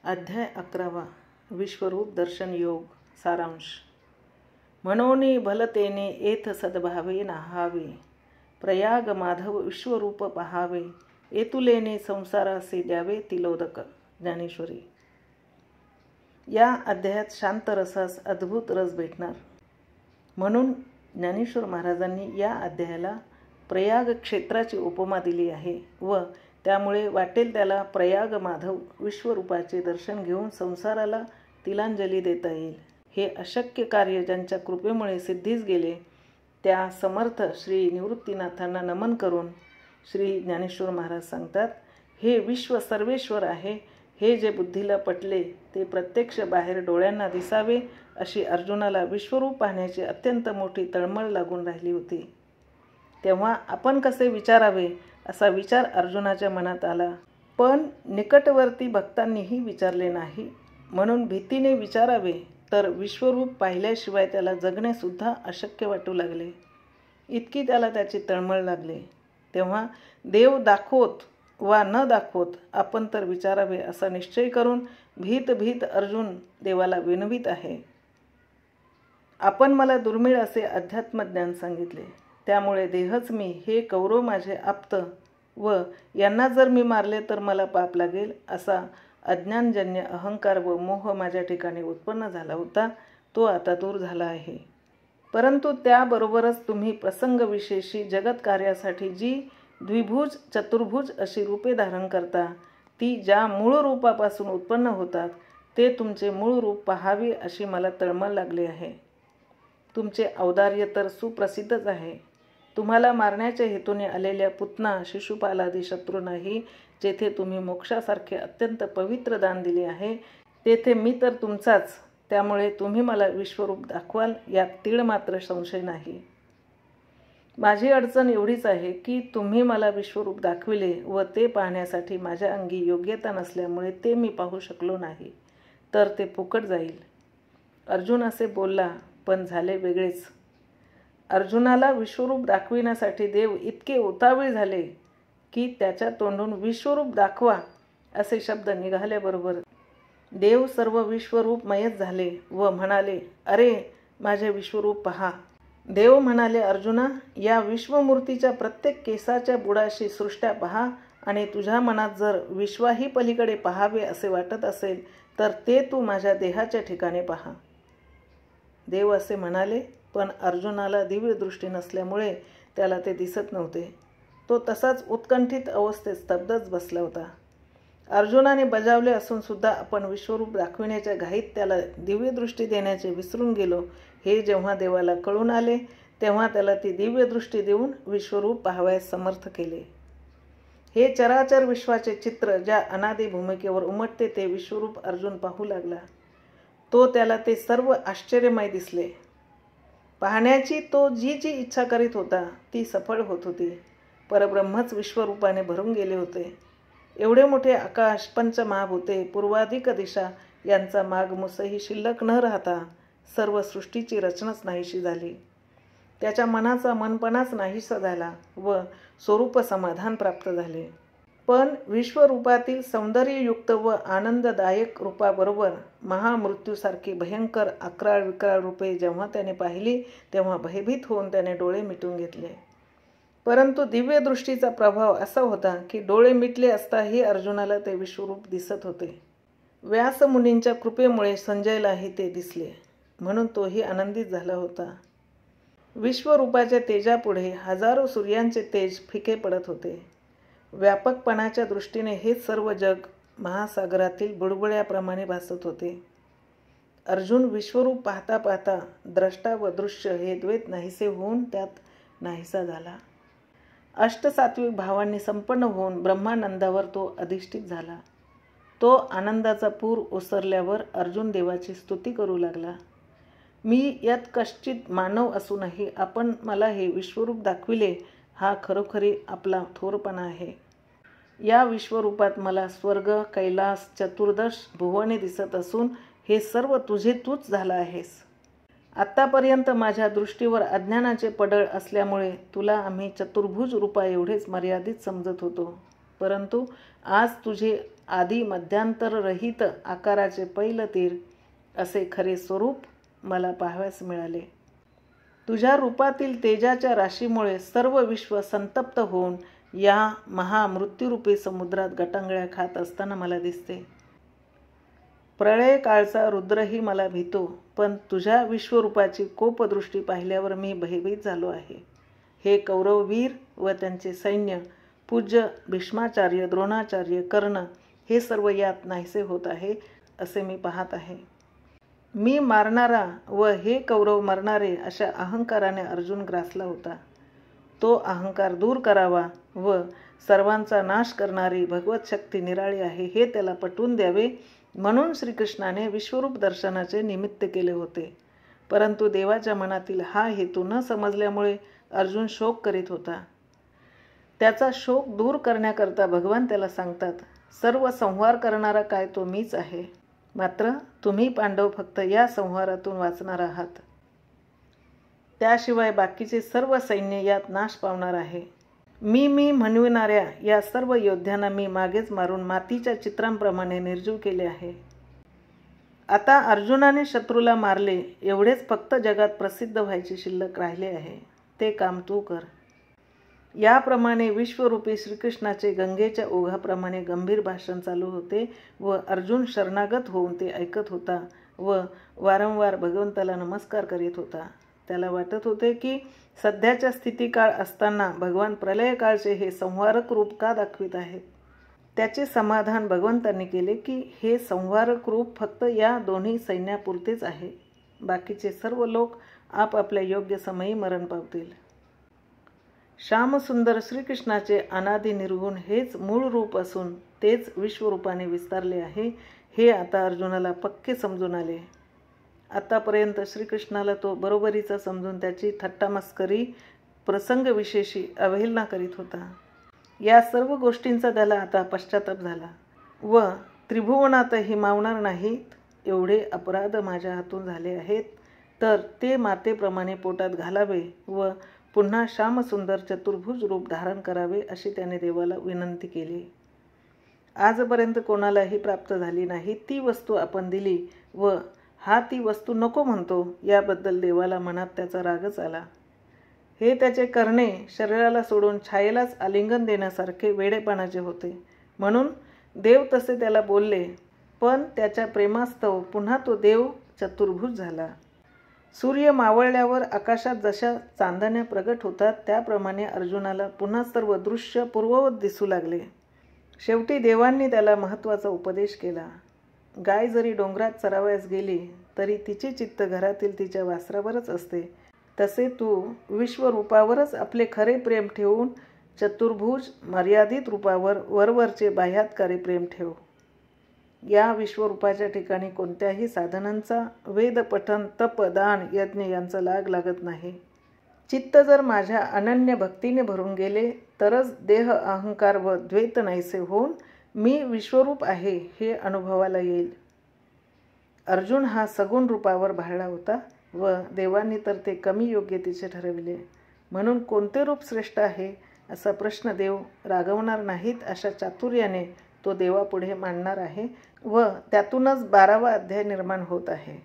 अध्याय 11 विश्वरूप दर्शन योग सारांश. मनोनी भलतेने एथ सद्भावे नाहावे, प्रयाग माधव विश्वरूप पहावे, एतुलेने संसारासे द्यावे तिलोदक. ज्ञानेश्वरी. या अध्यायात शांत रसास अद्भुत रस भेटणार. म्हणून ज्ञानेश्वर महाराजांनी या अध्यायाला प्रयाग क्षेत्राची उपमा दिली आहे व त्यामुळे वाटेल त्याला प्रयाग माधव विश्वरूपाचे दर्शन घेऊन संसाराला तिलांजली देता येईल. हे अशक्य कार्य ज्यांच्या कृपेमुळे सिद्धीस गेले त्या समर्थ श्री निवृत्तीनाथांना नमन करून श्री ज्ञानेश्वर महाराज सांगतात, हे विश्व सर्वेश्वर आहे. हे जे बुद्धीला पटले ते प्रत्यक्ष बाहेर डोळ्यांना दिसावे अशी अर्जुनाला विश्वरूप पाहण्याची अत्यंत मोठी तळमळ लागून राहिली होती. तेव्हा आपण कसे विचारावे असा विचार अर्जुनाच्या मनात आला, पण निकटवर्ती भक्तांनीही विचारले नाही. म्हणून भीतीने विचारावे तर विश्वरूप पाहिल्याशिवाय त्याला जगणेसुद्धा अशक्य वाटू लागले. इतकी त्याला त्याची तळमळ लागली. तेव्हा देव दाखवत वा न दाखवत आपण तर विचारावे असा निश्चय करून भीत भीत अर्जुन देवाला विनवित आहे. आपण मला दुर्मिळ असे अध्यात्मज्ञान सांगितले, त्यामुळे देहच मी, हे कौरव माझे आप्त व यांना जर मी मारले तर मला पाप लागेल असा अज्ञानजन्य अहंकार व मोह माझ्या ठिकाणी उत्पन्न झाला होता, तो आता दूर झाला आहे. परंतु त्याबरोबरच तुम्ही प्रसंगविशेषी जगत कार्यासाठी जी द्विभुज चतुर्भुज अशी रूपे धारण करता, ती ज्या मूळ रूपापासून उत्पन्न होतात ते तुमचे मूळ रूप पहावे अशी मला तळमळ लागली आहे. तुमचे औदार्य तर सुप्रसिद्धच आहे. तुम्हाला मारण्याच्या हेतूने आलेल्या पुतना शिशुपालादी शत्रूंनाही जेथे तुम्ही मोक्षासारखे अत्यंत पवित्र दान दिले आहे तेथे मी तर तुमचाच, त्यामुळे तुम्ही मला विश्वरूप दाखवाल यात तीळ मात्र संशय नाही. माझी अडचण एवढीच आहे की तुम्ही मला विश्वरूप दाखविले व ते पाहण्यासाठी माझ्या अंगी योग्यता नसल्यामुळे ते मी पाहू शकलो नाही, तर ते फुकट जाईल. अर्जुन असे बोलला, पण झाले वेगळेच. अर्जुनाला विश्वरूप दाखविण्यासाठी देव इतके उतावीळ झाले की त्याच्या तोंडून विश्वरूप दाखवा असे शब्द निघाल्याबरोबर देव सर्व विश्वरूपमयच झाले व म्हणाले, अरे माझे विश्वरूप पहा. देव म्हणाले, अर्जुना, या विश्वमूर्तीच्या प्रत्येक केसाच्या बुडाशी सृष्ट्या पहा आणि तुझ्या मनात जर विश्वाही पलीकडे पहावे असे वाटत असेल तर ते तू माझ्या देहाच्या ठिकाणी पहा. देव असे म्हणाले, पण अर्जुनाला दिव्य दृष्टी नसल्यामुळे त्याला ते दिसत नव्हते. तो तसाच उत्कंठित अवस्थेत स्तब्धच बसला होता. अर्जुनाने बजावले असून सुद्धा आपण विश्वरूप दाखविण्याच्या घाईत त्याला दिव्य दृष्टी देण्याचे विसरून गेलो हे जेव्हा देवाला कळून आले तेव्हा त्याला ती दिव्य दृष्टी देऊन विश्वरूप पाहावयास समर्थ केले. हे चराचर विश्वाचे चित्र ज्या अनादी भूमिकेवर उमटते ते विश्वरूप अर्जुन पाहू लागला. तो त्याला ते सर्व आश्चर्यमय दिसले. पाहण्याची तो जी जी इच्छा करीत होता ती सफळ होत होती. परब्रह्मच विश्वरूपाने भरून गेले होते. एवढे मोठे आकाश, पंचमहाभूते, पूर्वाधिक दिशा यांचा मागमूसही शिल्लक न राहता सर्व सृष्टीची रचनाच नाहीशी झाली. त्याच्या मनाचा मनपणाच नाहीसा झाला व स्वरूप समाधान प्राप्त झाले. पण विश्वरूपातील सौंदर्ययुक्त व आनंददायक रूपाबरोबर महामृत्यूसारखी भयंकर अक्राळ विक्राळ रूपे जेव्हा त्याने पाहिली तेव्हा भयभीत होऊन त्याने डोळे मिटून घेतले. परंतु दिव्य दृष्टीचा प्रभाव असा होता की डोळे मिटले असताही अर्जुनाला ते विश्वरूप दिसत होते. व्यासमुनींच्या कृपेमुळे संजयलाही ते दिसले, म्हणून तोही आनंदित झाला होता. विश्वरूपाच्या तेजापुढे हजारो सूर्यांचे तेज फिके पडत होते. व्यापकपणाच्या दृष्टीने हे सर्व जग महासागरातील बुडबुड्याप्रमाणे भासत होते. अर्जुन विश्वरूप पाहता पाहता द्रष्टा व दृश्य हे द्वैत नाहीसे होऊन त्यात नाहीसा झाला. अष्टसात्विक भावांनी संपन्न होऊन ब्रह्मानंदावर तो अधिष्ठित झाला. तो आनंदाचा पूर ओसरल्यावर अर्जुन देवाची स्तुती करू लागला. मी यात कश्चित मानव असूनही आपण मला हे विश्वरूप दाखविले हा खरोखरी आपला थोरपणा आहे. या विश्वरूपात मला स्वर्ग, कैलास, चतुर्दश भुवने दिसत असून हे सर्व तुझे तूच झाला आहेस. आत्तापर्यंत माझ्या दृष्टीवर अज्ञानाचे पडळ असल्यामुळे तुला आम्ही चतुर्भुज रूपा एवढेच मर्यादित समजत होतो. परंतु आज तुझे आदी मध्यांतररहित आकाराचे पैलतीर असे खरे स्वरूप मला पाहावयास मिळाले. तुझ्या रूपातील तेजाच्या राशीमुळे सर्व विश्व संतप्त होऊन या महामृत्यूरूपी समुद्रात गटांगळ्या खात असताना मला दिसते. प्रळय काळचा रुद्रही मला भीतो, पण तुझ्या विश्वरूपाची कोपदृष्टी पाहिल्यावर मी भयभीत झालो आहे. हे कौरववीर व त्यांचे सैन्य, पूज्य भीष्माचार्य, द्रोणाचार्य, कर्ण हे सर्व यात नाहीसे होत आहे असे मी पाहत आहे. मी मारणारा व हे कौरव मरणारे अशा अहंकाराने अर्जुन ग्रासला होता. तो अहंकार दूर करावा व सर्वांचा नाश करणारी भगवत शक्ती निराळी आहे हे त्याला पटवून द्यावे म्हणून श्रीकृष्णाने विश्वरूप दर्शनाचे निमित्त केले होते. परंतु देवाच्या मनातील हा हेतू न समजल्यामुळे अर्जुन शोक करीत होता. त्याचा शोक दूर करण्याकरता भगवान त्याला सांगतात, सर्व संहार करणारा काय तो मीच आहे. मात्र तुम्ही पांडव फक्त या संहारातून वाचणार आहात. त्याशिवाय बाकीचे सर्व सैन्य यात नाश पावणार आहे. मी म्हणविणाऱ्या या सर्व योद्ध्यांना मी मागेच मारून मातीच्या चित्रांप्रमाणे निर्जीव केले आहे. आता अर्जुनाने शत्रूला मारले एवढेच फक्त जगात प्रसिद्ध व्हायचे शिल्लक राहिले आहे. ते काम तू कर. याप्रमाणे विश्वरूपी श्रीकृष्णाचे गंगेच्या ओघाप्रमाणे गंभीर भाषण चालू होते व अर्जुन शरणागत होऊन ते ऐकत होता व वारंवार भगवंताला नमस्कार करीत होता. त्याला वाटत होते की सध्याच्या स्थितिकाळ असताना भगवान प्रलयकाळचे हे संहारक रूप का दाखवित आहेत. त्याचे समाधान भगवंतांनी केले की हे संहारक रूप फक्त या दोन्ही सैन्यापुरतेच आहे. बाकीचे सर्व लोक आपापल्या योग्य समयी मरण पावतील. श्यामसुंदर श्रीकृष्णाचे अनादि निर्गुण हेच मूळ रूप असून तेच विश्वरूपाने विस्तारले आहे हे आता अर्जुनाला पक्के समजून आले. आतापर्यंत श्रीकृष्णाला तो बरोबरीचा समजून त्याची थट्टामस्करी प्रसंगविशेषी अवहेलना करीत होता. या सर्व गोष्टींचा त्याला आता पश्चाताप झाला व त्रिभुवनातही मावणार नाहीत एवढे अपराध माझ्या हातून झाले आहेत तर ते मातेप्रमाणे पोटात घालावे व पुन्हा श्यामसुंदर चतुर्भुज रूप धारण करावे अशी त्याने देवाला विनंती केली. आजपर्यंत कोणालाही प्राप्त झाली नाही ती वस्तू आपण दिली व हा ती वस्तू नको म्हणतो याबद्दल देवाला मनात त्याचा रागच आला. हे त्याचे करणे शरीराला सोडून छायेलाच आलिंगन देण्यासारखे वेडेपणाचे होते. म्हणून देव तसे त्याला बोलले, पण त्याच्या प्रेमास्तव पुन्हा तो देव चतुर्भुज झाला. सूर्य मावळल्यावर आकाशात जशा चांदण्या प्रगट होतात त्याप्रमाणे अर्जुनाला पुन्हा सर्व दृश्य पूर्ववत दिसू लागले. शेवटी देवांनी त्याला महत्त्वाचा उपदेश केला. गाय जरी डोंगरात चरावयास गेली तरी तिचे चित्त घरातील तिच्या वासरावरच असते. तसे तू विश्वरूपावरच आपले खरे प्रेम ठेवून चतुर्भुज मर्यादित रूपावर वरवरचे बाह्यातकारी प्रेम ठेव. या विश्वरूपाच्या ठिकाणी कोणत्याही साधनांचा, वेदपठन, तप, दान, यज्ञ यांचा लाग लागत नाही. चित्त जर माझ्या अनन्य भक्तीने भरून गेले तरच देह, अहंकार व द्वैत नाहीसे होऊन मी विश्वरूप आहे हे अनुभवाला येईल. अर्जुन हा सगुण रूपावर भाळला होता व देवांनी तर ते कमी योग्यतेचे ठरविले. म्हणून कोणते रूप श्रेष्ठ आहे असा प्रश्न देव रागवणार नाहीत अशा चातुर्याने तो देवापुढे मांडणार आहे व त्यातूनच 12वा अध्याय निर्माण होत आहे.